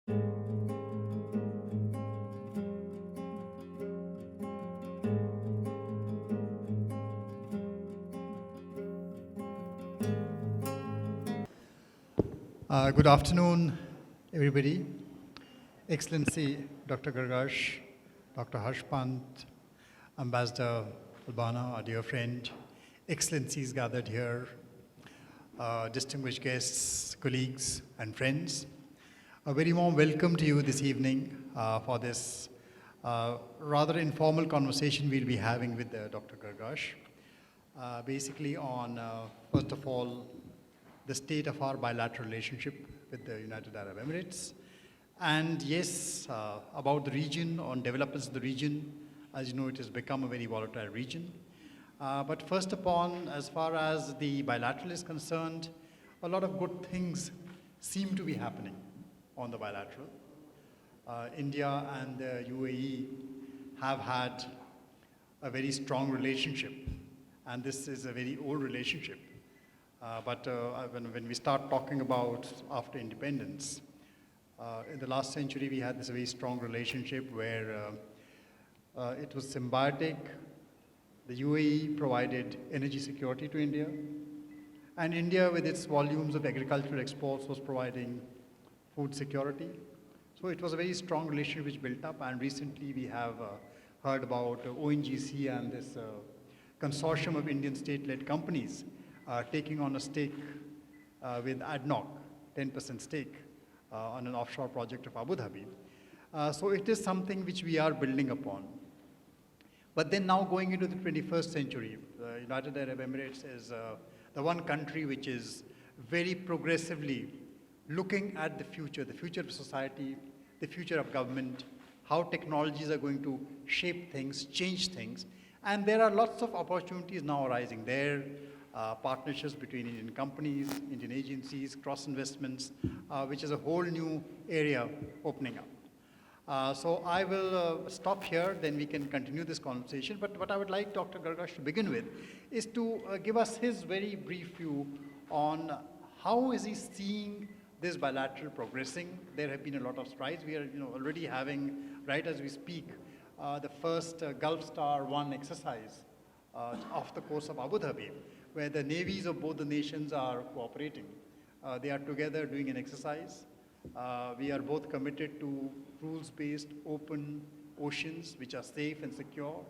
Good afternoon, everybody. Excellency Dr. Gargash, Dr. Pant, Ambassador Albana, our dear friend, Excellencies gathered here, distinguished guests, colleagues, and friends. A very warm welcome to you this evening for this rather informal conversation we'll be having with Dr. Gargash. Basically on, first of all, the state of our bilateral relationship with the United Arab Emirates. And yes, about the region, on developments of the region. As you know, it has become a very volatile region. But first upon, as far as the bilateral is concerned, a lot of good things seem to be happening on the bilateral. India and the UAE have had a very strong relationship, and this is a very old relationship. But when we start talking about after independence, in the last century we had this very strong relationship where it was symbiotic. The UAE provided energy security to India, and India with its volumes of agricultural exports was providing food security. So it was a very strong relationship which built up, and recently we have heard about ONGC and this consortium of Indian state-led companies taking on a stake with ADNOC, 10% stake on an offshore project of Abu Dhabi. So it is something which we are building upon. But then now going into the 21st century, the United Arab Emirates is the one country which is very progressively looking at the future of society, the future of government, how technologies are going to shape things, change things. And there are lots of opportunities now arising there. Partnerships between Indian companies, Indian agencies, cross-investments, which is a whole new area opening up. So I will stop here, then we can continue this conversation. But what I would like Dr. Gargash to begin with is to give us his very brief view on how is he seeing this bilateral progressing. There have been a lot of strides. We are already having, right as we speak, the first Gulf Star 1 exercise off the coast of Abu Dhabi, where the navies of both the nations are cooperating. They are together doing an exercise. We are both committed to rules-based open oceans which are safe and secure,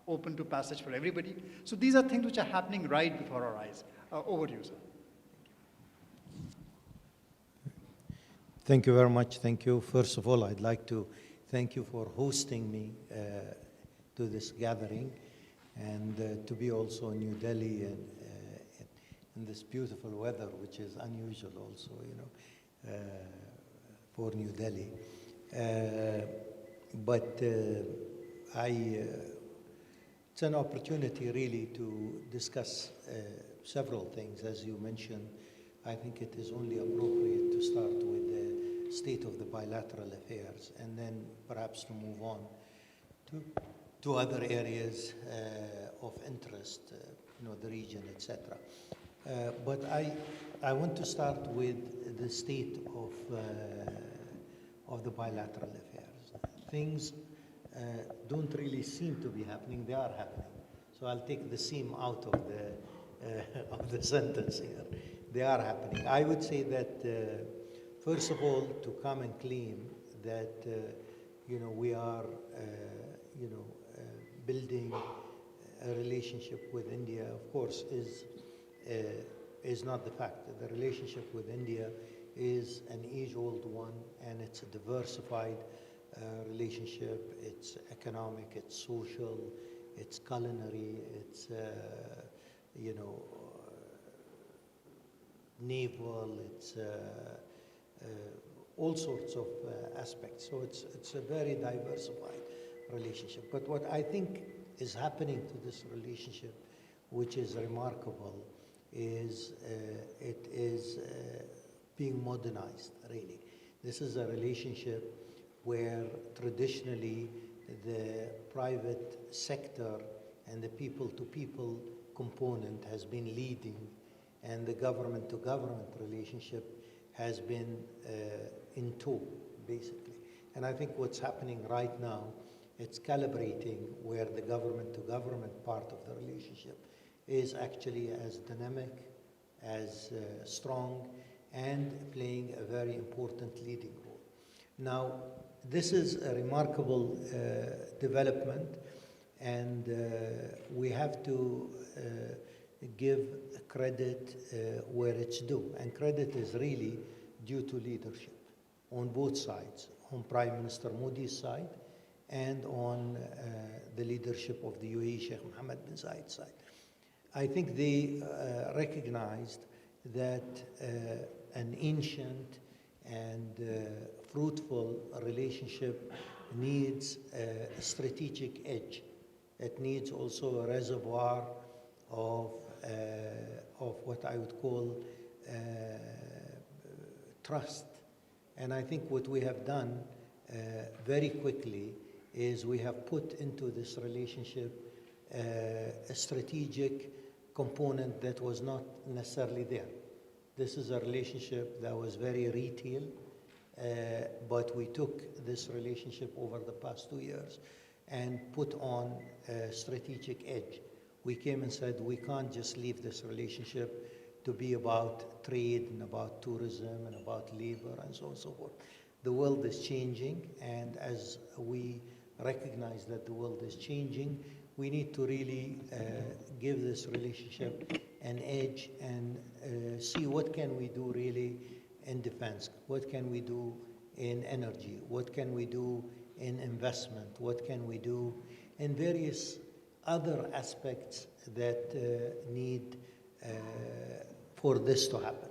open to passage for everybody. So these are things which are happening right before our eyes. Over to you, sir. Thank you very much. Thank you. First of all, I'd like to thank you for hosting me to this gathering, and to be also in New Delhi and in this beautiful weather, which is unusual also, for New Delhi. But it's an opportunity really to discuss several things. As you mentioned, I think it is only appropriate to start with the state of the bilateral affairs, and then perhaps to move on to other areas of interest, the region, etc. But I want to start with the state of the bilateral affairs. Things don't really seem to be happening. They are happening. So I'll take the seam out of the sentence here. They are happening. I would say that first of all, to come and claim that we are building a relationship with India, of course, is not the fact. The relationship with India is an age-old one, and it's a diversified relationship. It's economic, it's social, it's culinary, it's naval, it's all sorts of aspects. So it's a very diversified relationship. But what I think is happening to this relationship, which is remarkable, is it is being modernized, really. This is a relationship where traditionally the private sector and the people-to-people component has been leading, and the government-to-government relationship has been in tow, basically. And I think what's happening right now, it's calibrating where the government-to-government part of the relationship is actually as dynamic, as strong, and playing a very important leading role. Now, this is a remarkable development, and we have to give credit where it's due. And credit is really due to leadership on both sides, on Prime Minister Modi's side and on the leadership of the UAE, Sheikh Mohammed bin Zayed's side. I think they recognized that an ancient and fruitful relationship needs a strategic edge. It needs also a reservoir of what I would call trust. And I think what we have done very quickly is we have put into this relationship a strategic component that was not necessarily there. This is a relationship that was very retail, but we took this relationship over the past 2 years and put on a strategic edge. We came and said we can't just leave this relationship to be about trade and about tourism and about labor and so on and so forth. The world is changing, and as we recognize that the world is changing, we need to really give this relationship an edge and see what can we do really in defense, what can we do in energy, what can we do in investment, what can we do in various other aspects that need for this to happen.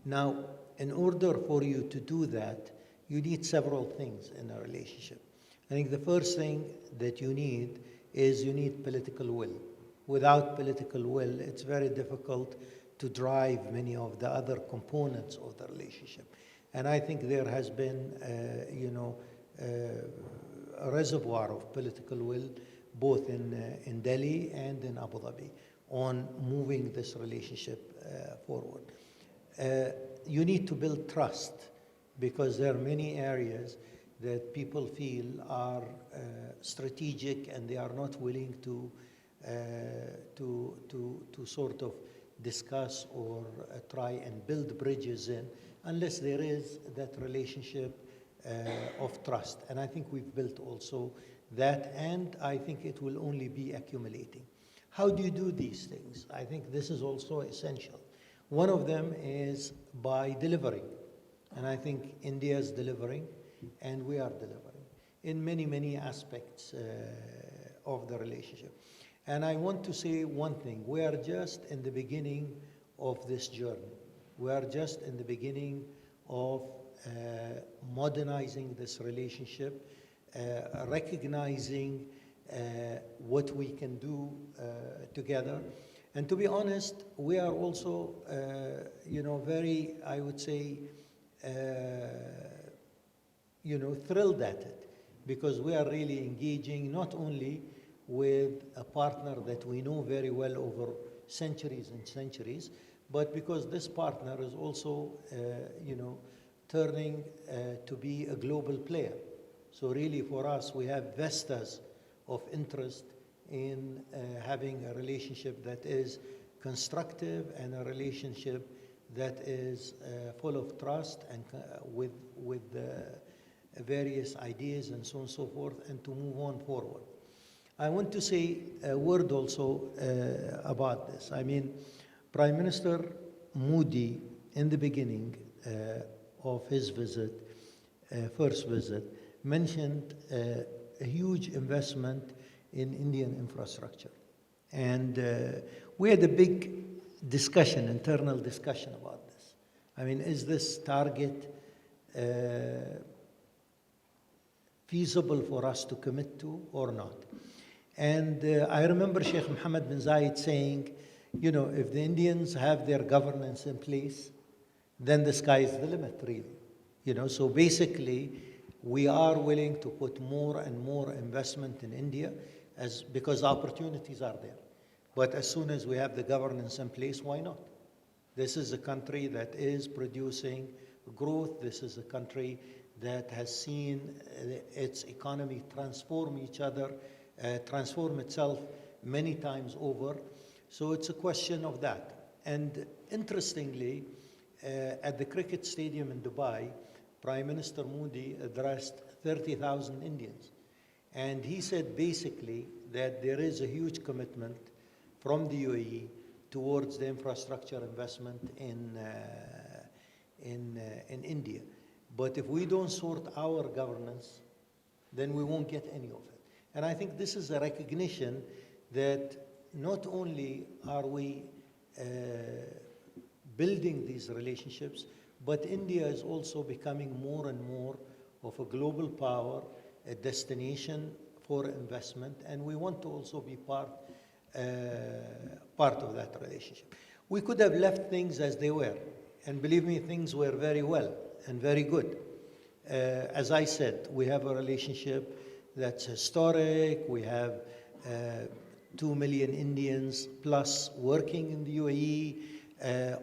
Now, in order for you to do that, you need several things in a relationship. I think the first thing that you need is you need political will. Without political will, it's very difficult to drive many of the other components of the relationship. And I think there has been, a reservoir of political will, both in Delhi and in Abu Dhabi, on moving this relationship forward. You need to build trust, because there are many areas that people feel are strategic and they are not willing to sort of discuss or try and build bridges in unless there is that relationship of trust. And I think we've built also that, and I think it will only be accumulating. How do you do these things? I think this is also essential. One of them is by delivering. And I think India is delivering, and we are delivering in many, many aspects of the relationship. And I want to say one thing. We are just in the beginning of this journey. We are just in the beginning of modernizing this relationship, recognizing what we can do together. And to be honest, we are also, very, I would say, thrilled at it, because we are really engaging not only with a partner that we know very well over centuries and centuries, but because this partner is also, turning to be a global player. So really for us, we have vestas of interest in having a relationship that is constructive and a relationship that is full of trust and with various ideas and so on and so forth, and to move on forward. I want to say a word also about this. I mean, Prime Minister Modi, in the beginning of his visit, first visit, mentioned a huge investment in Indian infrastructure. And we had a big discussion, internal discussion about this. I mean, is this target feasible for us to commit to or not? And I remember Sheikh Mohammed bin Zayed saying, if the Indians have their governance in place, then the sky is the limit, really. So basically, we are willing to put more and more investment in India because opportunities are there. But as soon as we have the governance in place, why not? This is a country that is producing growth. This is a country that has seen its economy transform itself many times over. So it's a question of that. And interestingly, at the cricket stadium in Dubai, Prime Minister Modi addressed 30,000 Indians. And he said basically that there is a huge commitment from the UAE towards the infrastructure investment in India. But if we don't sort our governance, then we won't get any of it. And I think this is a recognition that not only are we building these relationships, but India is also becoming more and more of a global power, a destination for investment, and we want to also be part of that relationship. We could have left things as they were, and believe me, things were very well and very good. As I said, we have a relationship that's historic. We have 2 million Indians plus working in the UAE,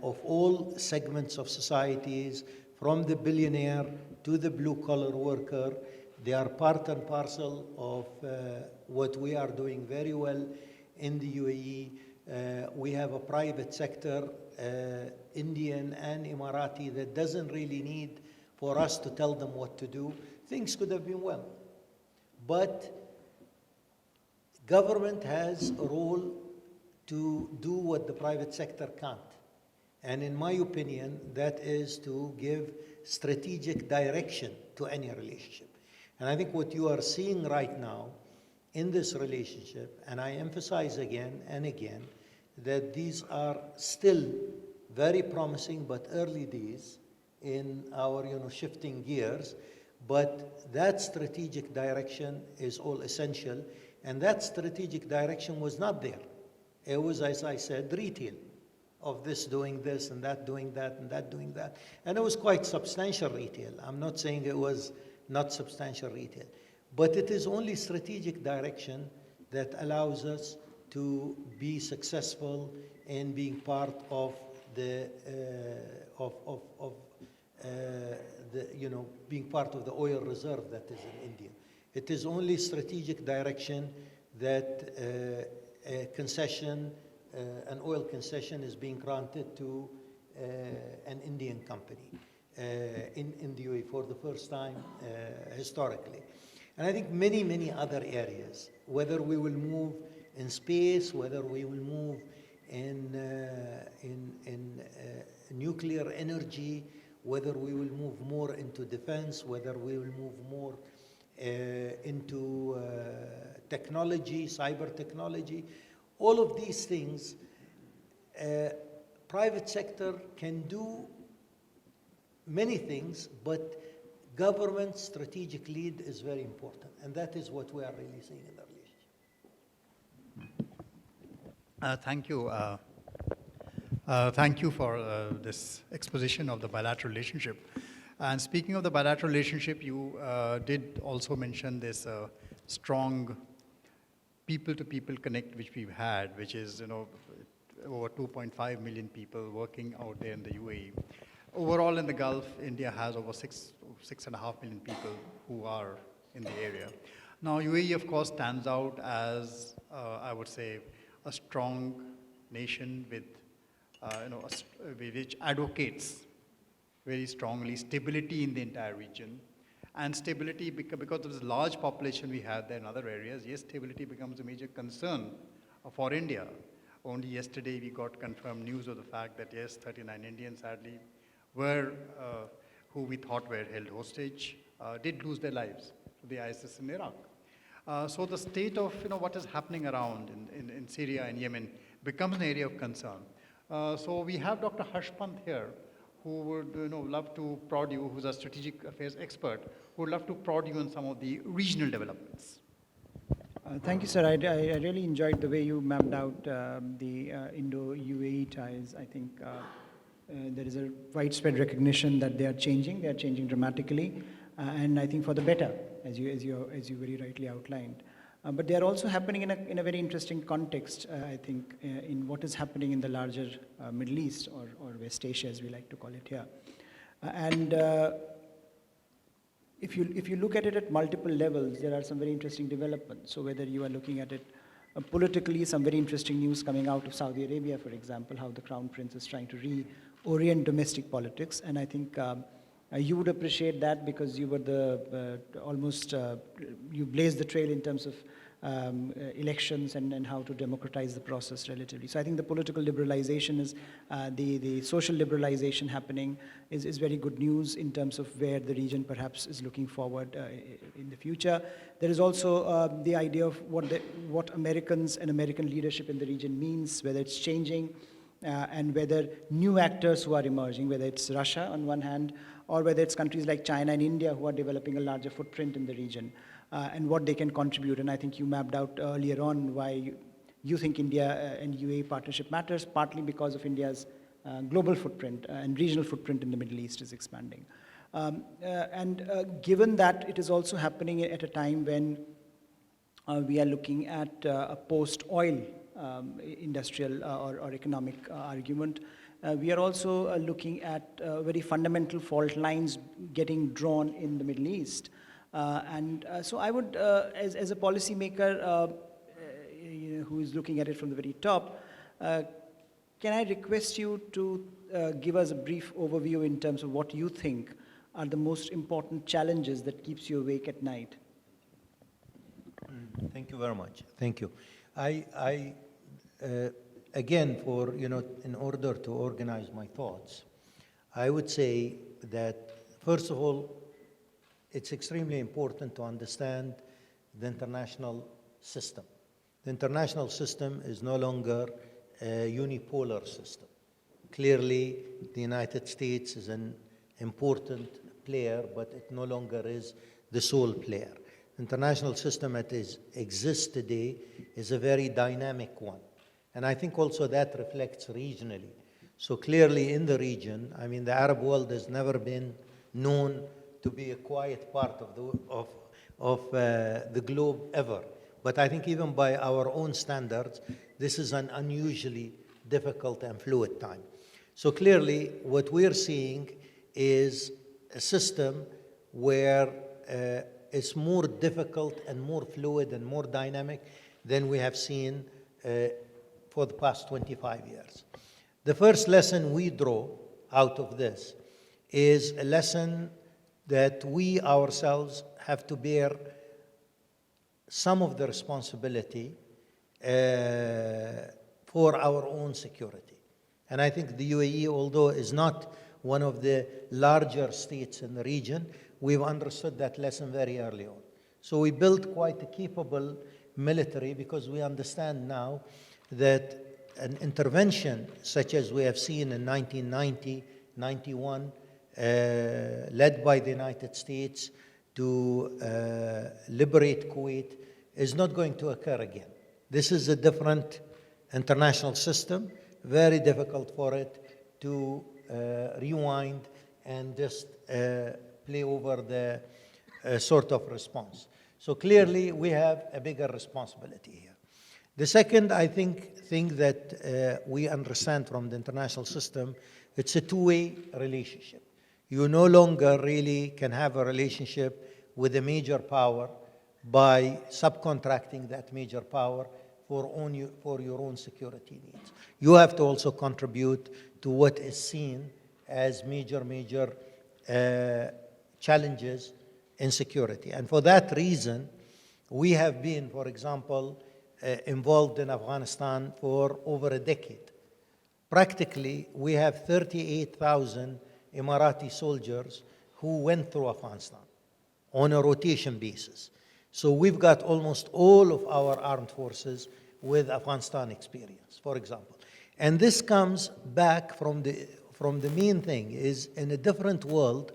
of all segments of societies, from the billionaire to the blue-collar worker. They are part and parcel of what we are doing very well in the UAE. We have a private sector, Indian and Emirati, that doesn't really need for us to tell them what to do. Things could have been well. But government has a role to do what the private sector can't. And in my opinion, that is to give strategic direction to any relationship. And I think what you are seeing right now in this relationship, and I emphasize again and again, that these are still very promising but early days in our shifting gears. But that strategic direction is all essential. And that strategic direction was not there. It was, as I said, retail, of this doing this and that doing that and that doing that. And it was quite substantial retail. I'm not saying it was not substantial retail. But it is only strategic direction that allows us to be successful in being part of the, being part of the oil reserve that is in India. It is only strategic direction that a concession, an oil concession is being granted to an Indian company in the UAE for the first time historically. And I think many, many other areas, whether we will move in space, whether we will move in nuclear energy, whether we will move more into defense, whether we will move more into technology, cyber technology, all of these things, private sector can do many things, but government strategic lead is very important, and that is what we are really seeing in the relationship. Thank you. Thank you for this exposition of the bilateral relationship. And speaking of the bilateral relationship, you did also mention this strong people-to-people connect which we've had, which is over 2.5 million people working out there in the UAE. Overall in the Gulf, India has over 6.5 million people who are in the area. Now UAE of course stands out as, I would say, a strong nation with, which advocates very strongly stability in the entire region. And stability, because of this large population we have there in other areas, yes, stability becomes a major concern for India. Only yesterday we got confirmed news of the fact that yes, 39 Indians sadly were, who we thought were held hostage, did lose their lives to the ISIS in Iraq. So the state of what is happening around in Syria and Yemen becomes an area of concern. So we have Dr. Harsh Pant here, who would love to prod you, who's a strategic affairs expert, who would love to prod you on some of the regional developments. Thank you, sir. I really enjoyed the way you mapped out the Indo-UAE ties. I think there is a widespread recognition that they are changing dramatically, and I think for the better, as you very rightly outlined. But they are also happening in a very interesting context, I think, in what is happening in the larger Middle East or West Asia, as we like to call it here. And if you look at it at multiple levels, there are some very interesting developments. So whether you are looking at it politically, some very interesting news coming out of Saudi Arabia, for example, how the Crown Prince is trying to reorient domestic politics. And I think you would appreciate that because you were you blazed the trail in terms of elections and how to democratize the process relatively. So I think the political liberalization is, the social liberalization happening is very good news in terms of where the region perhaps is looking forward in the future. There is also the idea of what Americans and American leadership in the region means, whether it's changing and whether new actors who are emerging, whether it's Russia on one hand, or whether it's countries like China and India who are developing a larger footprint in the region. And what they can contribute. And I think you mapped out earlier on why you think India and UAE partnership matters, partly because of India's global footprint and regional footprint in the Middle East is expanding. Given that it is also happening at a time when we are looking at a post-oil industrial or economic argument, we are also looking at very fundamental fault lines getting drawn in the Middle East. So I would, as a policymaker who is looking at it from the very top, can I request you to give us a brief overview in terms of what you think are the most important challenges that keeps you awake at night? Thank you very much. Thank you. Again, in order to organize my thoughts, I would say that, first of all, it's extremely important to understand the international system. The international system is no longer a unipolar system. Clearly, the United States is an important player, but it no longer is the sole player. The international system that exists today is a very dynamic one. And I think also that reflects regionally. So clearly in the region, I mean, the Arab world has never been known to be a quiet part of the globe ever. But I think even by our own standards, this is an unusually difficult and fluid time. So clearly, what we're seeing is a system where it's more difficult and more fluid and more dynamic than we have seen for the past 25 years. The first lesson we draw out of this is a lesson that we ourselves have to bear some of the responsibility for our own security. And I think the UAE, although is not one of the larger states in the region, we've understood that lesson very early on. So we built quite a capable military because we understand now that an intervention such as we have seen in 1990, 91, led by the United States to liberate Kuwait, is not going to occur again. This is a different international system, very difficult for it to rewind and just play over the sort of response. So clearly, we have a bigger responsibility here. The second, I think, thing that we understand from the international system, it's a two-way relationship. You no longer really can have a relationship with a major power by subcontracting that major power for your own security needs. You have to also contribute to what is seen as major challenges in security. And for that reason, we have been, for example, involved in Afghanistan for over a decade. Practically, we have 38,000 Emirati soldiers who went through Afghanistan on a rotation basis. So we've got almost all of our armed forces with Afghanistan experience, for example. And this comes back from the main thing is in a different world,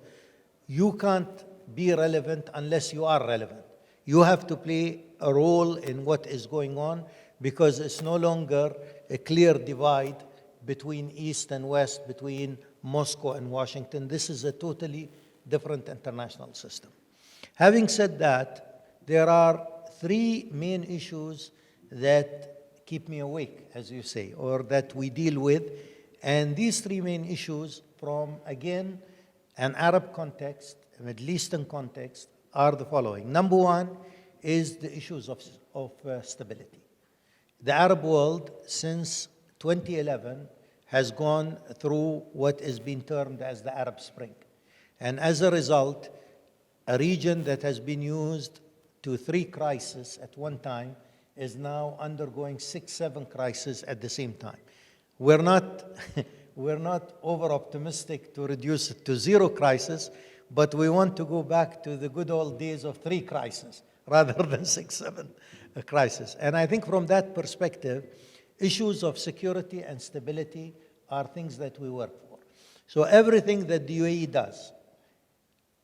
you can't be relevant unless you are relevant. You have to play a role in what is going on because it's no longer a clear divide between East and West, between Moscow and Washington. This is a totally different international system. Having said that, there are three main issues that keep me awake, as you say, or that we deal with. And these three main issues from, again, an Arab context, a Middle Eastern context, are the following. Number one is the issues of stability. The Arab world, since 2011, has gone through what is being termed as the Arab Spring. And as a result, a region that has been used to 3 crises at one time is now undergoing 6, 7 crises at the same time. We're not, we're not over-optimistic to reduce it to 0 crisis, but we want to go back to the good old days of 3 crises rather than 6, 7 crises. And I think from that perspective, issues of security and stability are things that we work for. So everything that the UAE does,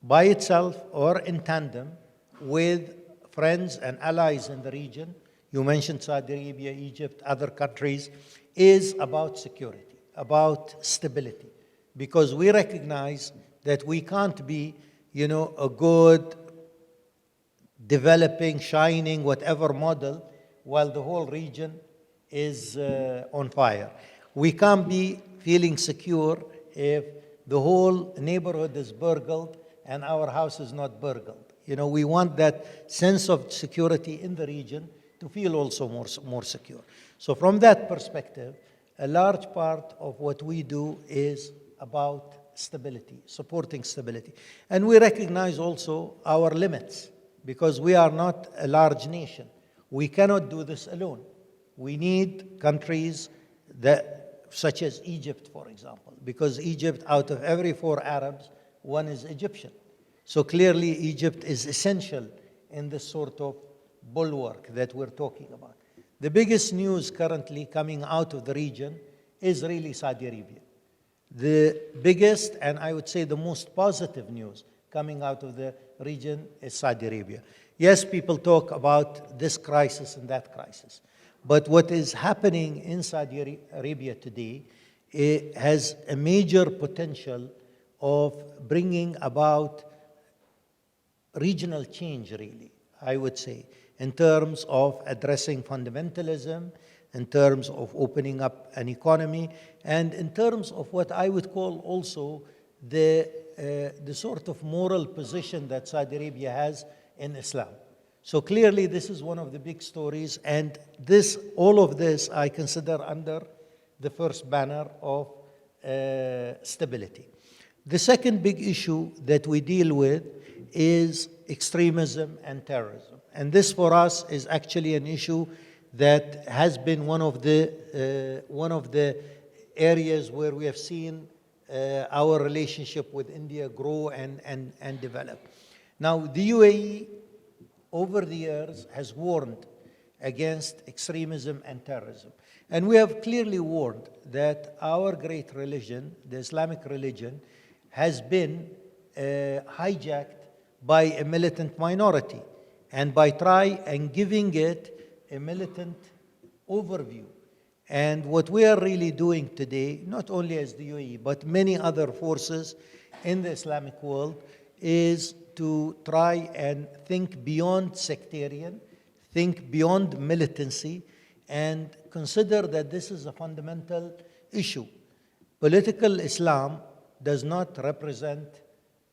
by itself or in tandem with friends and allies in the region, you mentioned Saudi Arabia, Egypt, other countries, is about security, about stability. Because we recognize that we can't be, a good, developing, shining, whatever model, while the whole region is on fire. We can't be feeling secure if the whole neighborhood is burgled and our house is not burgled. We want that sense of security in the region to feel also more secure. So from that perspective, a large part of what we do is about stability, supporting stability. And we recognize also our limits, because we are not a large nation. We cannot do this alone. We need countries such as Egypt, for example, because Egypt, out of every 4 Arabs, 1 is Egyptian. So clearly, Egypt is essential in this sort of bulwark that we're talking about. The biggest news currently coming out of the region is really Saudi Arabia. The biggest, and I would say the most positive news coming out of the region is Saudi Arabia. Yes, people talk about this crisis and that crisis, but what is happening in Saudi Arabia today, it has a major potential of bringing about regional change, really, I would say, in terms of addressing fundamentalism, in terms of opening up an economy, and in terms of what I would call also the sort of moral position that Saudi Arabia has in Islam. So clearly, this is one of the big stories, and all of this I consider under the first banner of stability. The second big issue that we deal with is extremism and terrorism. And this for us is actually an issue that has been one of the areas where we have seen our relationship with India grow and develop. Now, the UAE, over the years, has warned against extremism and terrorism. And we have clearly warned that our great religion, the Islamic religion, has been hijacked by a militant minority, and by giving it a militant overview. And what we are really doing today, not only as the UAE, but many other forces in the Islamic world, is to try and think beyond sectarian, think beyond militancy, and consider that this is a fundamental issue. Political Islam does not represent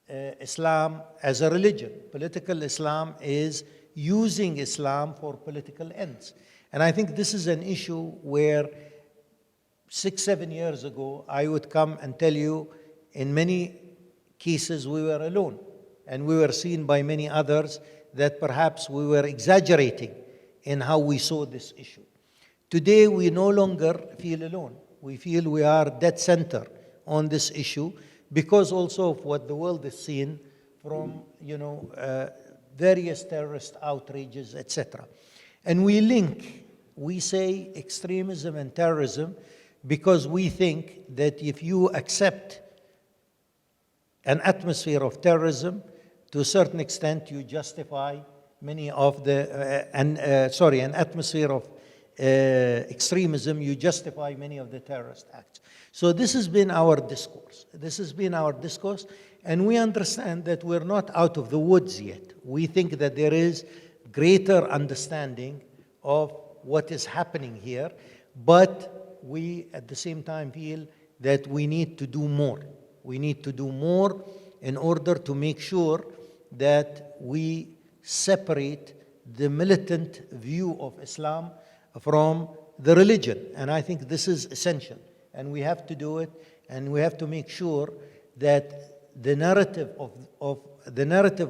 Islam as a religion. Political Islam is using Islam for political ends. And I think this is an issue where 6, 7 years ago, I would come and tell you, in many cases, we were alone. And we were seen by many others that perhaps we were exaggerating in how we saw this issue. Today, we no longer feel alone. We feel we are dead center on this issue, because also of what the world has seen from, various terrorist outrages, etc. And we say extremism and terrorism because we think that if you accept an atmosphere of terrorism, to a certain extent you justify many of an atmosphere of extremism, you justify many of the terrorist acts. So this has been our discourse. And we understand that we're not out of the woods yet. We think that there is greater understanding of what is happening here, but we at the same time feel that we need to do more. We need to do more in order to make sure that we separate the militant view of Islam from the religion. And I think this is essential. And we have to do it, and we have to make sure that the narrative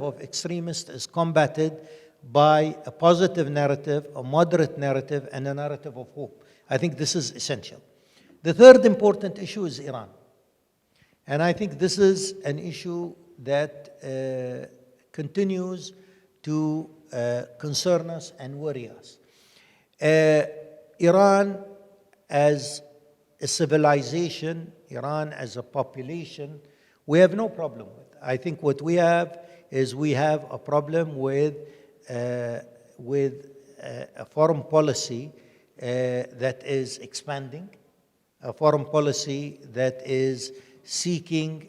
of extremists is combated by a positive narrative, a moderate narrative, and a narrative of hope. I think this is essential. The third important issue is Iran. And I think this is an issue that continues to concern us and worry us. Iran as a civilization, Iran as a population, we have no problem with. I think what we have is we have a problem with a foreign policy that is expanding, a foreign policy that is seeking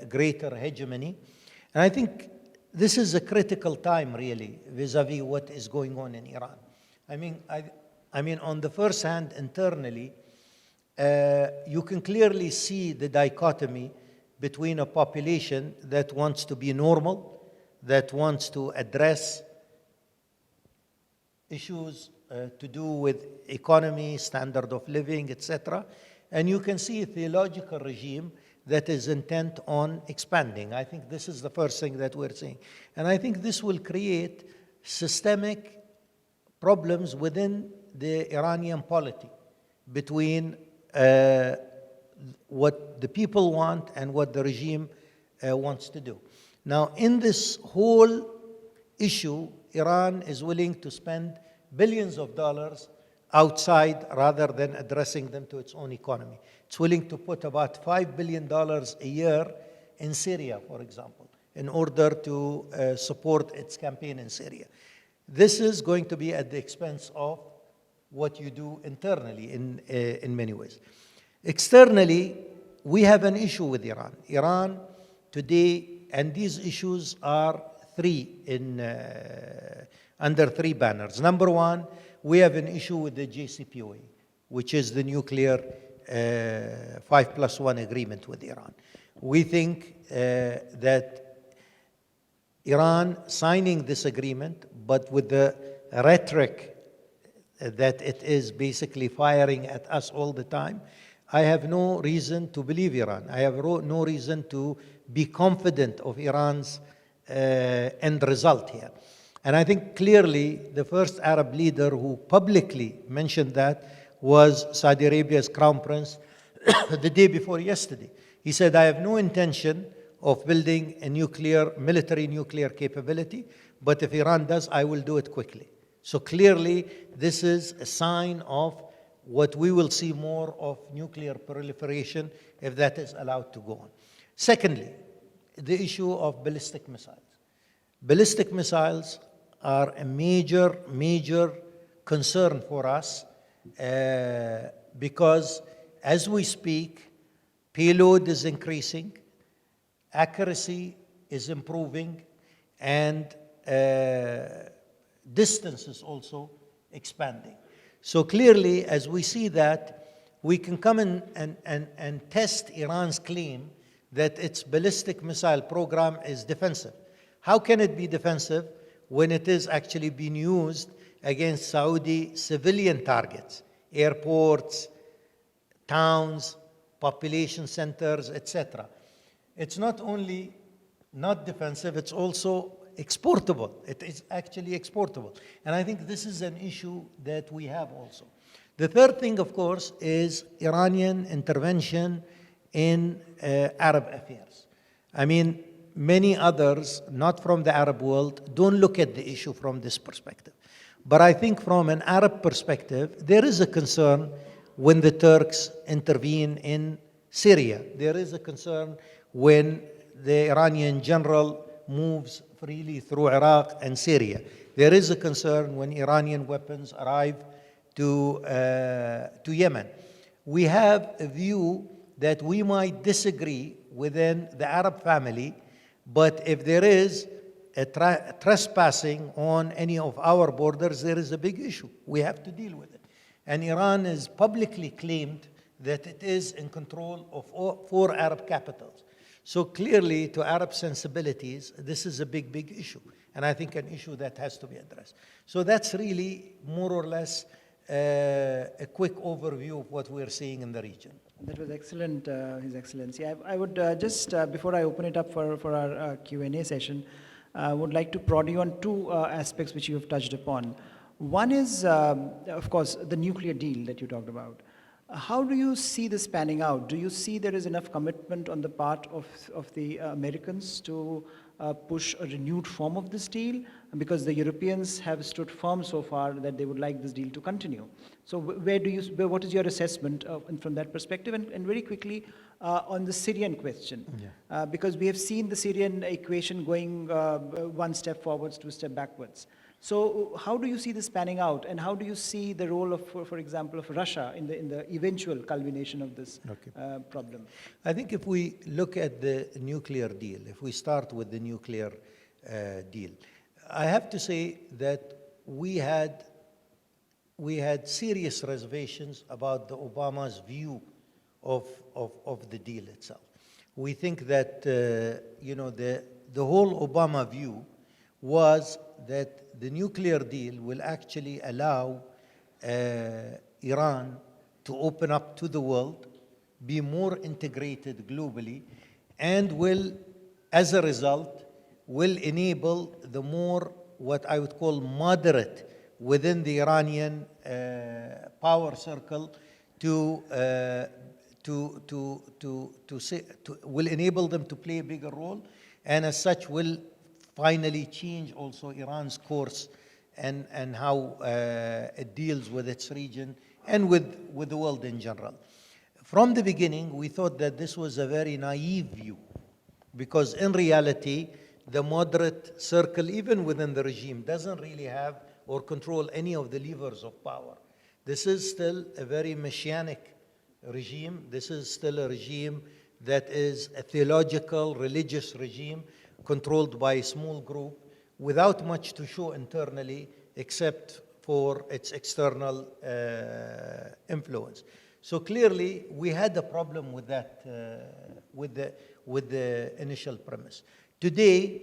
greater hegemony. And I think this is a critical time, really, vis-a-vis what is going on in Iran. I mean, on the first hand, internally, you can clearly see the dichotomy between a population that wants to be normal, that wants to address issues to do with economy, standard of living, etc. And you can see a theological regime that is intent on expanding. I think this is the first thing that we're seeing. And I think this will create systemic problems within the Iranian polity between what the people want and what the regime wants to do. Now, in this whole issue, Iran is willing to spend billions of dollars outside rather than addressing them to its own economy. It's willing to put about $5 billion a year in Syria, for example, in order to support its campaign in Syria. This is going to be at the expense of what you do internally in many ways. Externally, we have an issue with Iran. Iran today, and these issues are under three banners. Number one, we have an issue with the JCPOA, which is the nuclear 5+1 agreement with Iran. We think that Iran signing this agreement, but with the rhetoric that it is basically firing at us all the time, I have no reason to believe Iran. I have no reason to be confident of Iran's end result here. And I think clearly the first Arab leader who publicly mentioned that was Saudi Arabia's Crown Prince the day before yesterday. He said, I have no intention of building a military nuclear capability, but if Iran does, I will do it quickly. So clearly, this is a sign of what we will see more of nuclear proliferation if that is allowed to go on. Secondly, the issue of ballistic missiles. Ballistic missiles are a major, major concern for us because as we speak, payload is increasing, accuracy is improving, and distance is also expanding. So clearly, as we see that, we can come in and test Iran's claim that its ballistic missile program is defensive. How can it be defensive when it is actually being used against Saudi civilian targets, airports, towns, population centers, etc.? It's not only not defensive, it's also exportable. It is actually exportable. And I think this is an issue that we have also. The third thing, of course, is Iranian intervention in Arab affairs. I mean, many others, not from the Arab world, don't look at the issue from this perspective. But I think from an Arab perspective, there is a concern when the Turks intervene in Syria. There is a concern when the Iranian general moves freely through Iraq and Syria. There is a concern when Iranian weapons arrive to Yemen. We have a view that we might disagree within the Arab family, but if there is a trespassing on any of our borders, there is a big issue. We have to deal with it. And Iran has publicly claimed that it is in control of 4 Arab capitals. So clearly, to Arab sensibilities, this is a big, big issue. And I think an issue that has to be addressed. So that's really more or less a quick overview of what we're seeing in the region. That was excellent, His Excellency. I would just, before I open it up for our Q&A session, would like to prod you on two aspects which you have touched upon. One is, of course, the nuclear deal that you talked about. How do you see this panning out? Do you see there is enough commitment on the part of the Americans to push a renewed form of this deal? Because the Europeans have stood firm so far that they would like this deal to continue. So what is your assessment from that perspective? And very quickly, on the Syrian question, because we have seen the Syrian equation going one step forwards, two step backwards. So how do you see this panning out, and how do you see the role of, for example, of Russia in the eventual culmination of this problem? I think if we look at the nuclear deal, if we start with the nuclear deal, I have to say that we had serious reservations about the Obama's view of the deal itself. We think that the whole Obama view was that the nuclear deal will actually allow Iran to open up to the world, be more integrated globally, and will, as a result, will enable the more what I would call moderate within the Iranian power circle will enable them to play a bigger role, and as such will finally change also Iran's course and how it deals with its region and with the world in general. From the beginning, we thought that this was a very naive view, because in reality, the moderate circle, even within the regime, doesn't really have or control any of the levers of power. This is still a very messianic regime. This is still a regime that is a theological, religious regime controlled by a small group without much to show internally except for its external influence. So clearly, we had a problem with that, with the initial premise. Today,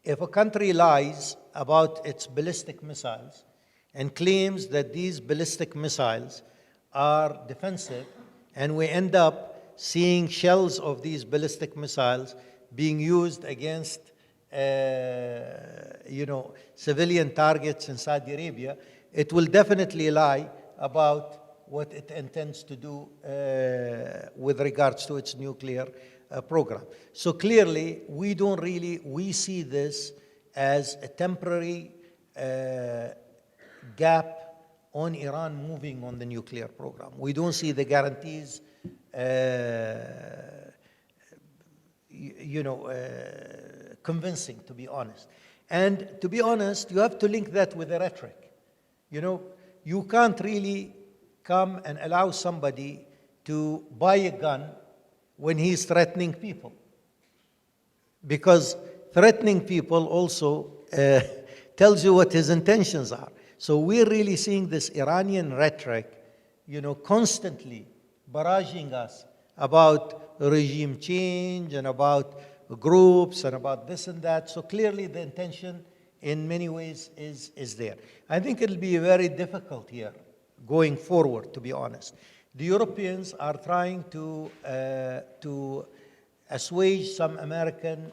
if a country lies about its ballistic missiles and claims that these ballistic missiles are defensive, and we end up seeing shells of these ballistic missiles being used against civilian targets in Saudi Arabia, it will definitely lie about what it intends to do with regards to its nuclear program. So clearly, we see this as a temporary gap on Iran moving on the nuclear program. We don't see the guarantees convincing, to be honest. And to be honest, you have to link that with the rhetoric. You can't really come and allow somebody to buy a gun when he's threatening people, because threatening people also tells you what his intentions are. So we're really seeing this Iranian rhetoric, constantly barraging us about regime change and about groups and about this and that. So clearly the intention in many ways is there. I think it'll be very difficult here going forward, to be honest. The Europeans are trying to assuage some American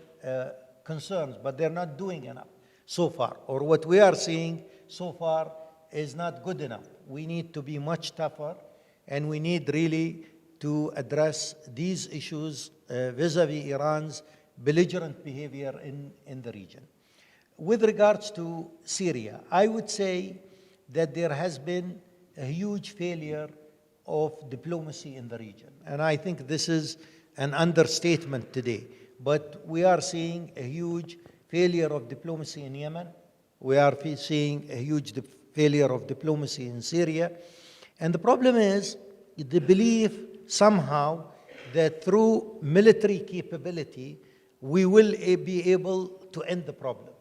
concerns, but they're not doing enough so far. Or what we are seeing so far is not good enough. We need to be much tougher, and we need really to address these issues vis-a-vis Iran's belligerent behavior in the region. With regards to Syria, I would say that there has been a huge failure of diplomacy in the region. And I think this is an understatement today. But we are seeing a huge failure of diplomacy in Yemen. We are seeing a huge failure of diplomacy in Syria. And the problem is the belief somehow that through military capability, we will be able to end the problem.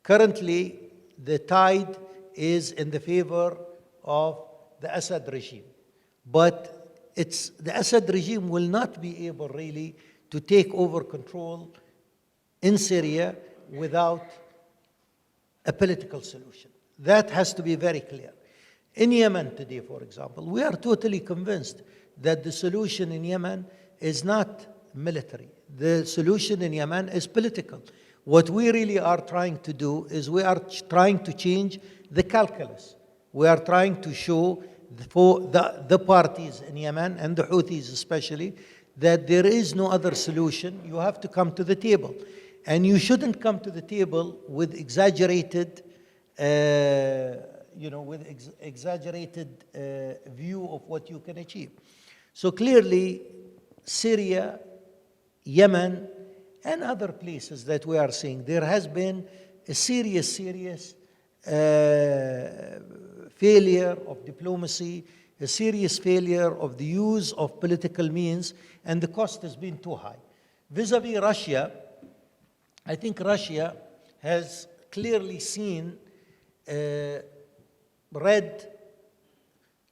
Currently, the tide is in the favor of the Assad regime. But the Assad regime will not be able really to take over control in Syria without a political solution. That has to be very clear. In Yemen today, for example, we are totally convinced that the solution in Yemen is not military. The solution in Yemen is political. What we really are trying to do is we are trying to change the calculus. We are trying to show for the parties in Yemen, and the Houthis especially, that there is no other solution. You have to come to the table. And you shouldn't come to the table with exaggerated exaggerated view of what you can achieve. So clearly, Syria, Yemen, and other places that we are seeing, there has been a serious failure of diplomacy, a serious failure of the use of political means, and the cost has been too high. Vis-a-vis Russia, I think Russia has clearly seen, read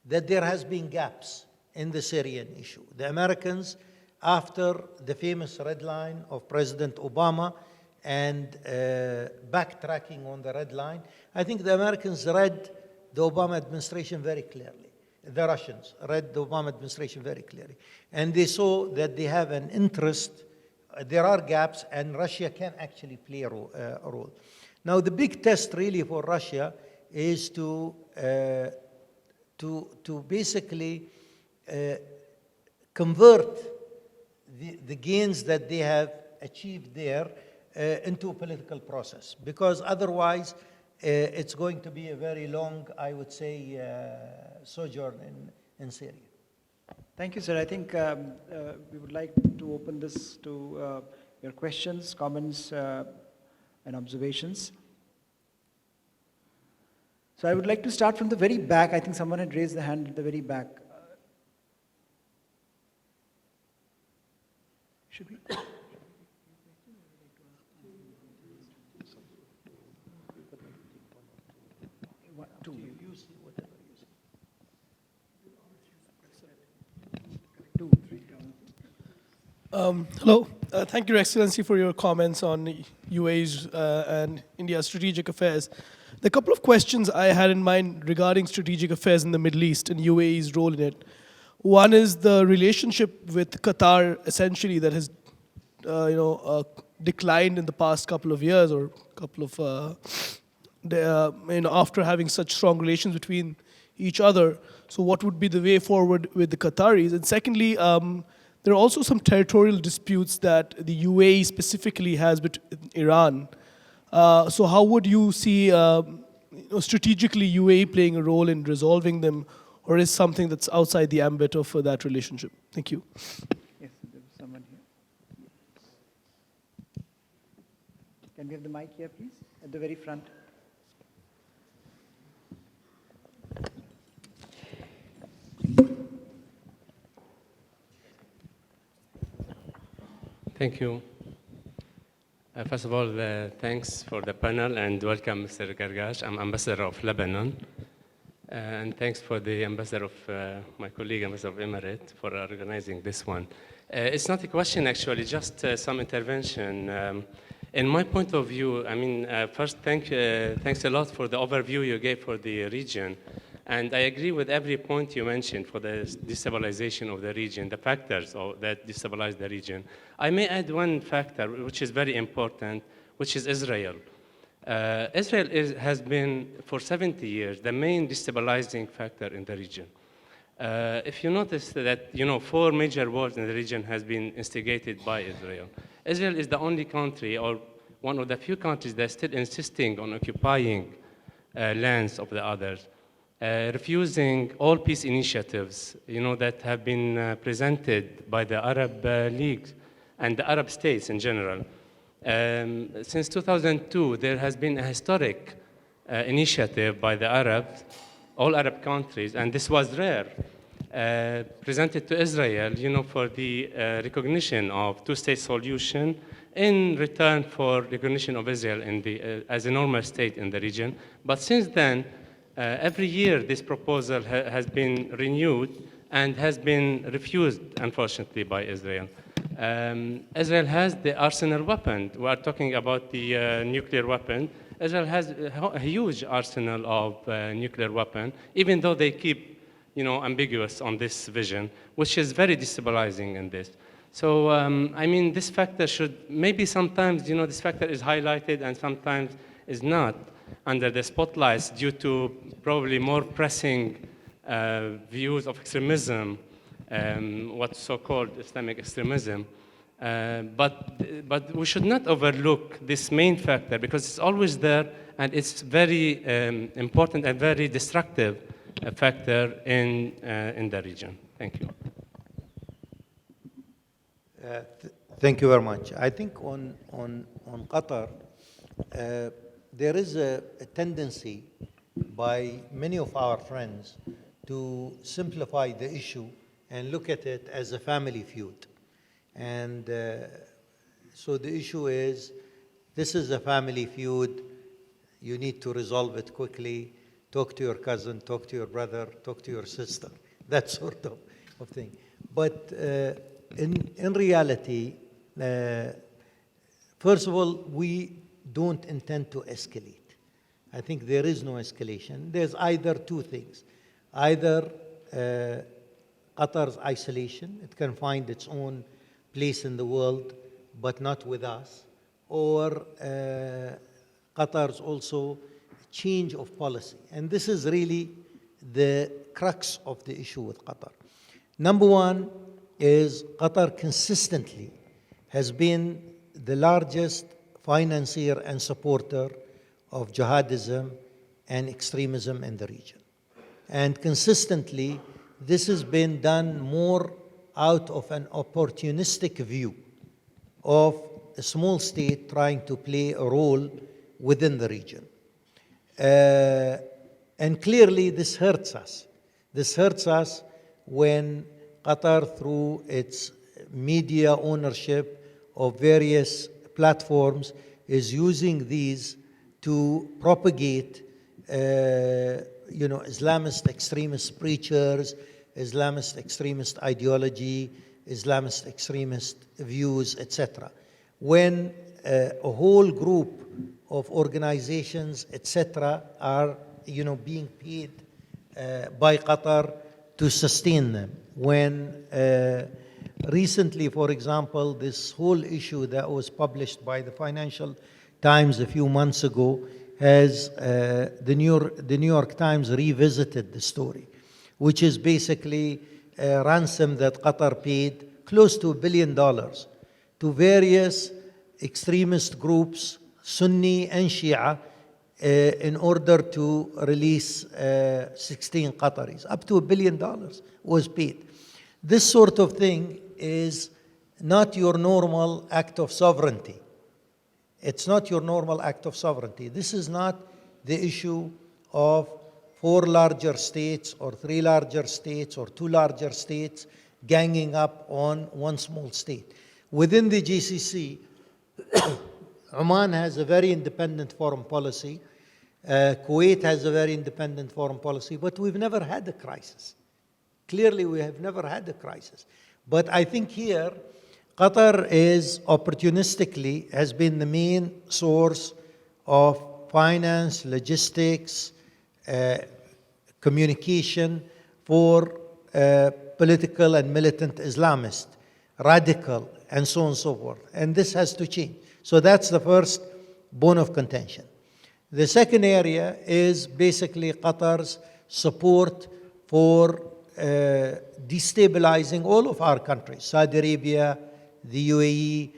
that there has been gaps in the Syrian issue. The Americans, after the famous red line of President Obama and backtracking on the red line, I think the Americans read the Obama administration very clearly. The Russians read the Obama administration very clearly. And they saw that they have an interest, there are gaps, and Russia can actually play a role. Now, the big test really for Russia is to basically convert the gains that they have achieved there into a political process, because otherwise it's going to be a very long, I would say, sojourn in Syria. Thank you, sir. I think we would like to open this to your questions, comments, and observations. So I would like to start from the very back. I think someone had raised the hand at the very back. Should we? One, two. Hello. Thank you, Your Excellency, for your comments on UAE's and India's strategic affairs. The couple of questions I had in mind regarding strategic affairs in the Middle East and UAE's role in it. One is the relationship with Qatar, essentially, that has declined in the past couple of years, or couple of after having such strong relations between each other. So what would be the way forward with the Qataris? And secondly, there are also some territorial disputes that the UAE specifically has with Iran. So how would you see strategically UAE playing a role in resolving them, or is something that's outside the ambit of that relationship? Thank you. Yes, there's someone here. Can we have the mic here, please, at the very front? Thank you. First of all, thanks for the panel and welcome, Mr. Gargash. I'm Ambassador of Lebanon. And thanks for the ambassador of my colleague, Ambassador of Emirates, for organizing this one. It's not a question, actually, just some intervention. In my point of view, I mean, first, thanks a lot for the overview you gave for the region. And I agree with every point you mentioned for the destabilization of the region, the factors that destabilize the region. I may add one factor, which is very important, which is Israel. Israel has been, for 70 years, the main destabilizing factor in the region. If you notice that, 4 major wars in the region has been instigated by Israel. Israel is the only country, or one of the few countries that's still insisting on occupying lands of the others. Refusing all peace initiatives, that have been presented by the Arab League and the Arab states in general. Since 2002, there has been a historic initiative by the Arabs, all Arab countries, and this was rare, presented to Israel, for the recognition of two-state solution in return for recognition of Israel as a normal state in the region. But since then, every year, this proposal has been renewed and has been refused, unfortunately, by Israel. Israel has the arsenal weapon. We are talking about the nuclear weapon. Israel has a huge arsenal of nuclear weapon, even though they keep, ambiguous on this vision, which is very destabilizing in this. So, I mean, this factor should, maybe sometimes, this factor is highlighted and sometimes is not under the spotlights due to probably more pressing views of extremism, what's so-called Islamic extremism. But we should not overlook this main factor because it's always there and it's very important and very destructive factor in the region. Thank you. Thank you very much. I think on Qatar, there is a tendency by many of our friends to simplify the issue and look at it as a family feud. And so the issue is, this is a family feud. You need to resolve it quickly. Talk to your cousin, talk to your brother, talk to your sister, that sort of thing. But in reality, first of all, we don't intend to escalate. I think there is no escalation. There's either two things. Either Qatar's isolation, it can find its own place in the world, but not with us, or Qatar's also change of policy. And this is really the crux of the issue with Qatar. Number one is Qatar consistently has been the largest financier and supporter of jihadism and extremism in the region. And consistently, this has been done more out of an opportunistic view of a small state trying to play a role within the region. And clearly, this hurts us. This hurts us when Qatar, through its media ownership of various platforms, is using these to propagate, Islamist extremist preachers, Islamist extremist ideology, Islamist extremist views, etc. When a whole group of organizations, etc., are, being paid by Qatar to sustain them. When recently, for example, this whole issue that was published by the Financial Times a few months ago has the New York Times revisited the story, which is basically a ransom that Qatar paid close to $1 billion to various extremist groups, Sunni and Shia, in order to release 16 Qataris. Up to $1 billion was paid. This sort of thing is not your normal act of sovereignty. It's not your normal act of sovereignty. This is not the issue of 4 larger states or 3 larger states or 2 larger states ganging up on one small state. Within the GCC, Oman has a very independent foreign policy. Kuwait has a very independent foreign policy, but we've never had a crisis. Clearly, we have never had a crisis. But I think here, Qatar is opportunistically has been the main source of finance, logistics, communication for political and militant Islamists, radical, and so on and so forth. And this has to change. So that's the first bone of contention. The second area is basically Qatar's support for destabilizing all of our countries, Saudi Arabia, the UAE,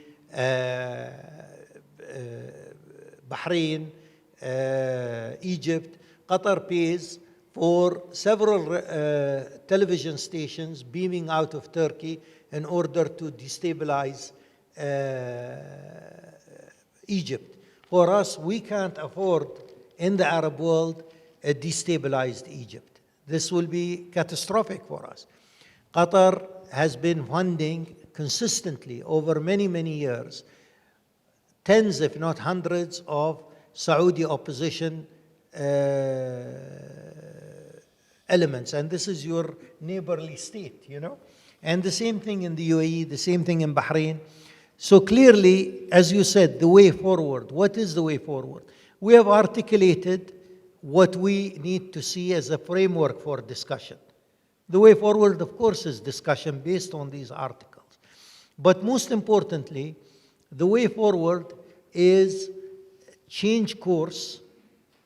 Bahrain, Egypt. Qatar pays for several television stations beaming out of Turkey in order to destabilize Egypt. For us, we can't afford in the Arab world a destabilized Egypt. This will be catastrophic for us. Qatar has been funding consistently over many, many years, tens if not hundreds of Saudi opposition elements. And this is your neighborly state, And the same thing in the UAE, the same thing in Bahrain. So clearly, as you said, the way forward. What is the way forward? We have articulated what we need to see as a framework for discussion. The way forward, of course, is discussion based on these articles. But most importantly, the way forward is change course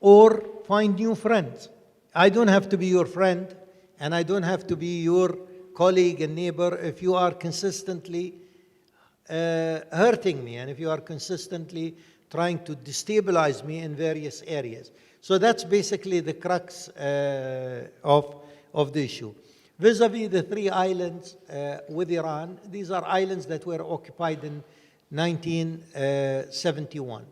or find new friends. I don't have to be your friend, and I don't have to be your colleague and neighbor if you are consistently hurting me, and if you are consistently trying to destabilize me in various areas. So that's basically the crux of the issue. Vis-a-vis the 3 islands with Iran, these are islands that were occupied in 1971.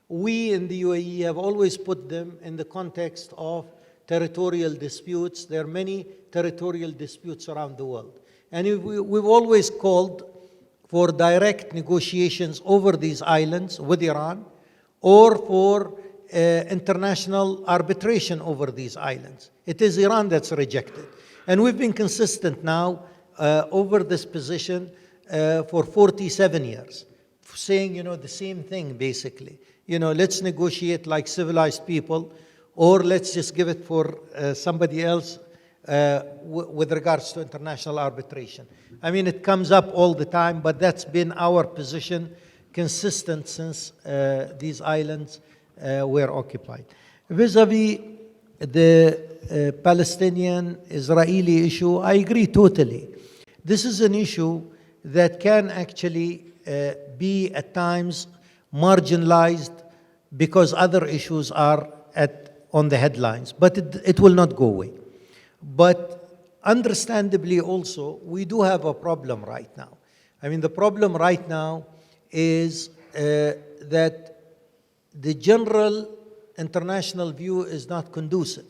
We in the UAE have always put them in the context of territorial disputes. There are many territorial disputes around the world. And we've always called for direct negotiations over these islands with Iran, or for international arbitration over these islands. It is Iran that's rejected. And we've been consistent now over this position for 47 years, saying, the same thing basically. Let's negotiate like civilized people, or let's just give it for somebody else with regards to international arbitration. I mean, it comes up all the time, but that's been our position, consistent since these islands were occupied. Vis-a-vis the Palestinian-Israeli issue, I agree totally. This is an issue that can actually be at times marginalized because other issues are on the headlines, but it will not go away. But understandably also, we do have a problem right now. I mean, the problem right now is that the general international view is not conducive.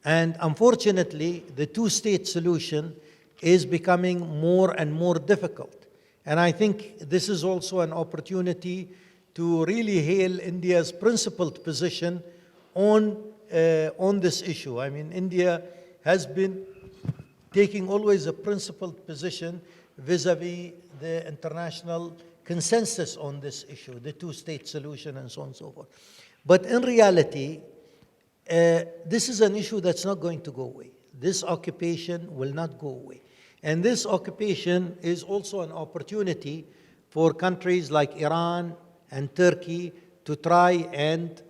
And unfortunately, the two-state solution is becoming more and more difficult. And I think this is also an opportunity to really hail India's principled position on this issue. I mean, India has been taking always a principled position vis-a-vis the international consensus on this issue, the two-state solution and so on and so forth. But in reality, this is an issue that's not going to go away. This occupation will not go away. And this occupation is also an opportunity for countries like Iran and Turkey to try and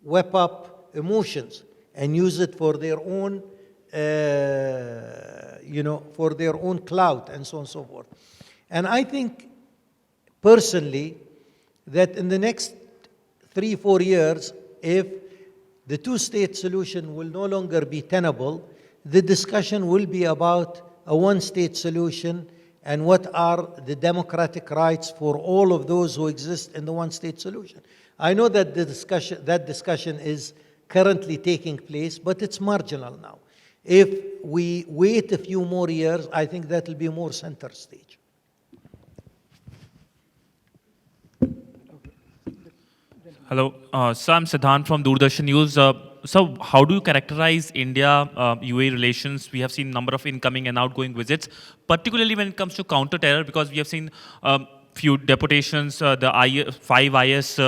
whip up emotions and use it for their own, for their own clout and so on and so forth. And I think, personally, that in the next 3-4 years, if the two-state solution will no longer be tenable, the discussion will be about a one-state solution and what are the democratic rights for all of those who exist in the one-state solution. I know that that discussion is currently taking place, but it's marginal now. If we wait a few more years, I think that will be more center stage. Hello, so I'm Siddhant from Doordarshan News. So how do you characterize India-UAE relations? We have seen a number of incoming and outgoing visits, particularly when it comes to counter-terror, because we have seen few deputations, the 5 IS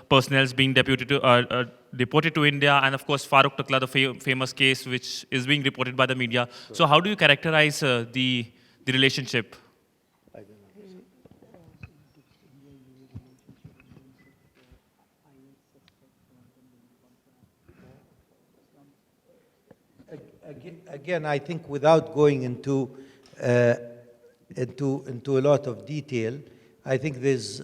personnel being deported to India, and of course Farooq Takla, the famous case which is being reported by the media. Sure. So how do you characterize the relationship? Again, I think without going into a lot of detail, I think this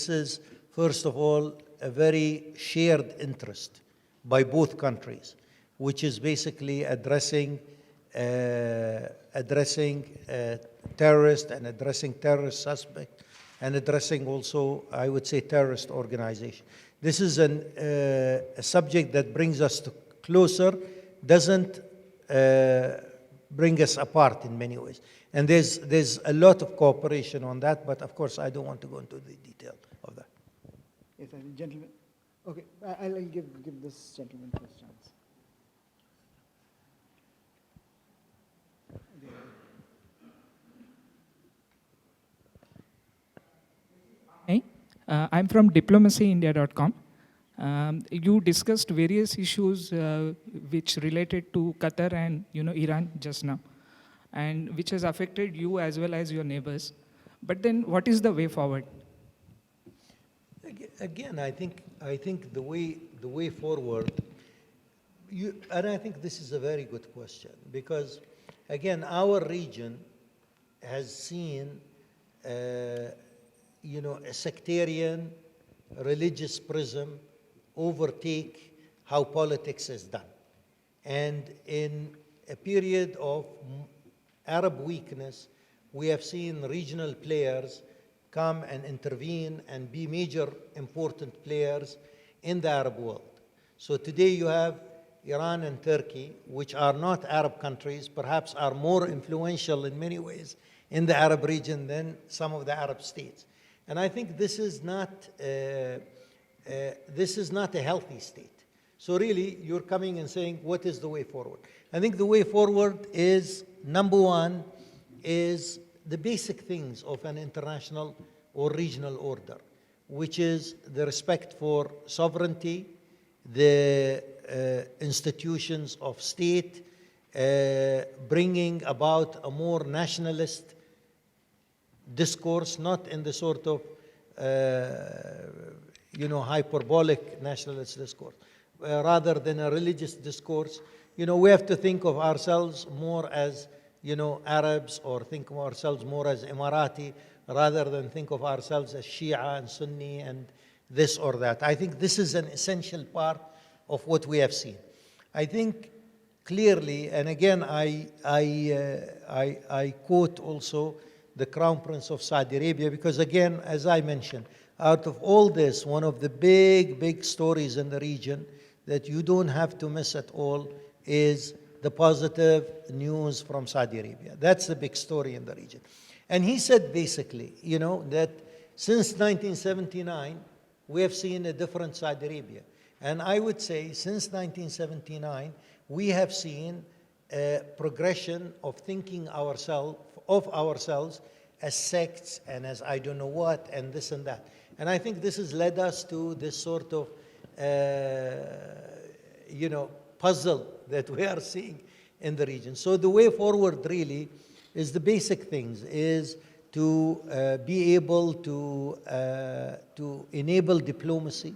is, first of all, a very shared interest by both countries, which is basically addressing terrorists and addressing terrorist suspects and addressing also, I would say, terrorist organization. This is a subject that brings us closer, doesn't bring us apart in many ways. And there's a lot of cooperation on that, but of course I don't want to go into the detail of that. Yes, gentlemen. Okay, I'll give this gentleman first chance. I'm from diplomacyindia.com. You discussed various issues which related to Qatar and Iran just now, and which has affected you as well as your neighbors. But then, what is the way forward? Again, I think the way forward. And I think this is a very good question because, again, our region has seen, a sectarian, religious prism overtake how politics is done. And in a period of Arab weakness, we have seen regional players come and intervene and be major important players in the Arab world. So today you have Iran and Turkey, which are not Arab countries, perhaps are more influential in many ways in the Arab region than some of the Arab states. And I think this is not a healthy state. So really, you're coming and saying, what is the way forward? I think the way forward is, number one, is the basic things of an international or regional order, which is the respect for sovereignty, the institutions of state, bringing about a more nationalist discourse, not in the sort of hyperbolic nationalist discourse, rather than a religious discourse. We have to think of ourselves more as Arabs, or think of ourselves more as Emirati, rather than think of ourselves as Shia and Sunni and this or that. I think this is an essential part of what we have seen. I think clearly, and again, I quote also the Crown Prince of Saudi Arabia, because again, as I mentioned, out of all this, one of the big stories in the region that you don't have to miss at all is the positive news from Saudi Arabia. That's the big story in the region. And he said basically, that since 1979, we have seen a different Saudi Arabia. And I would say since 1979, we have seen a progression of thinking of ourselves as sects and as I don't know what and this and that. And I think this has led us to this sort of, puzzle that we are seeing in the region. So the way forward really is the basic things, is to be able to enable diplomacy,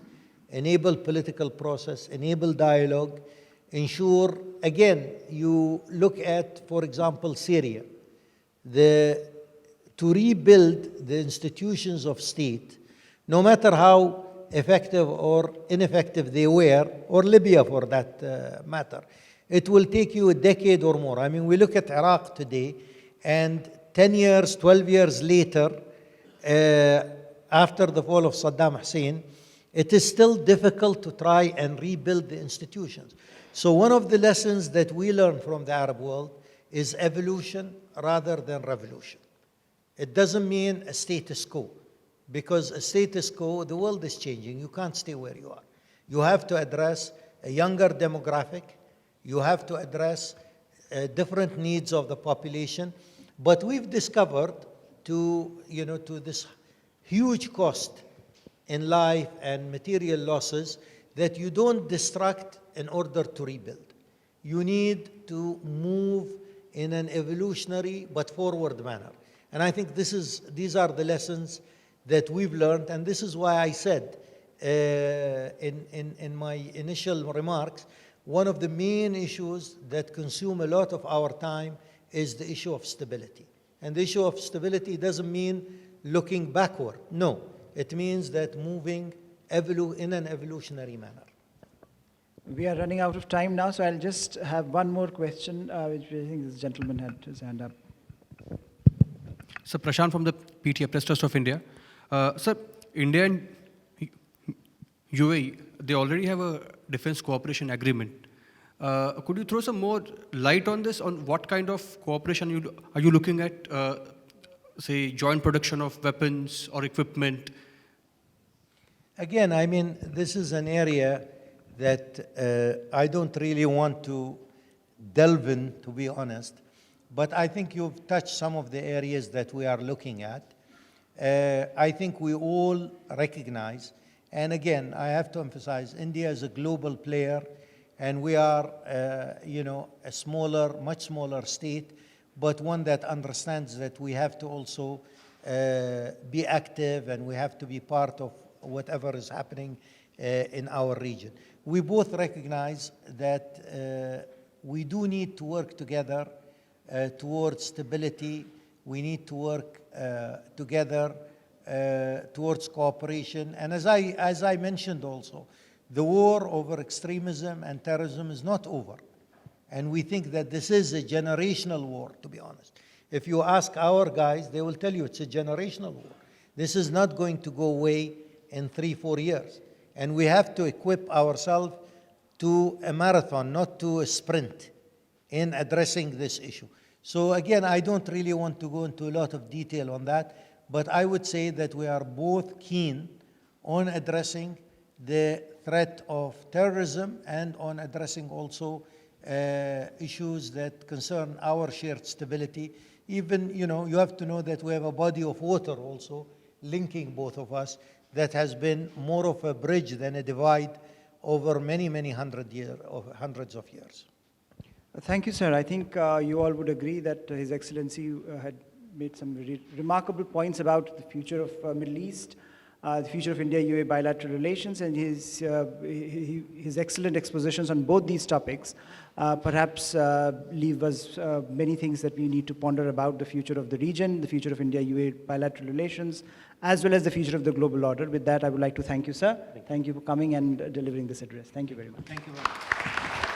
enable political process, enable dialogue, ensure, again, you look at, for example, Syria, to rebuild the institutions of state, no matter how effective or ineffective they were, or Libya for that matter, it will take you a decade or more. I mean, we look at Iraq today, and 10 years, 12 years later, after the fall of Saddam Hussein, it is still difficult to try and rebuild the institutions. So one of the lessons that we learn from the Arab world is evolution rather than revolution. It doesn't mean a status quo, because a status quo, the world is changing. You can't stay where you are. You have to address a younger demographic. You have to address different needs of the population. But we've discovered to this huge cost in life and material losses that you don't destruct in order to rebuild. You need to move in an evolutionary but forward manner. And I think these are the lessons that we've learned, and this is why I said in my initial remarks, one of the main issues that consume a lot of our time is the issue of stability. And the issue of stability doesn't mean looking backward. No, it means that moving in an evolutionary manner. We are running out of time now, so I'll just have one more question, which I think this gentleman had his hand up. So Prashant from the PTA, Press Trust of India. Sir, India and UAE, they already have a defense cooperation agreement. Could you throw some more light on this, on what kind of cooperation are you looking at, say, joint production of weapons or equipment? Again, I mean, this is an area that I don't really want to delve in, to be honest, but I think you've touched some of the areas that we are looking at. I think we all recognize, and again, I have to emphasize, India is a global player, and we are, a smaller, much smaller state, but one that understands that we have to also be active and we have to be part of whatever is happening in our region. We both recognize that we do need to work together towards stability. We need to work together towards cooperation. And as I mentioned also, the war over extremism and terrorism is not over. And we think that this is a generational war, to be honest. If you ask our guys, they will tell you it's a generational war. This is not going to go away in 3-4 years. And we have to equip ourselves to a marathon, not to a sprint, in addressing this issue. So again, I don't really want to go into a lot of detail on that, but I would say that we are both keen on addressing the threat of terrorism and on addressing also issues that concern our shared stability. Even, you have to know that we have a body of water also linking both of us that has been more of a bridge than a divide over many, many hundreds of years. Thank you, sir. I think you all would agree that His Excellency had made some remarkable points about the future of Middle East, the future of India-UAE bilateral relations, and his excellent expositions on both these topics perhaps leave us many things that we need to ponder about the future of the region, the future of India-UAE bilateral relations, as well as the future of the global order. With that, I would like to thank you, sir. Thank you for coming and delivering this address. Thank you very much. Thank you very much.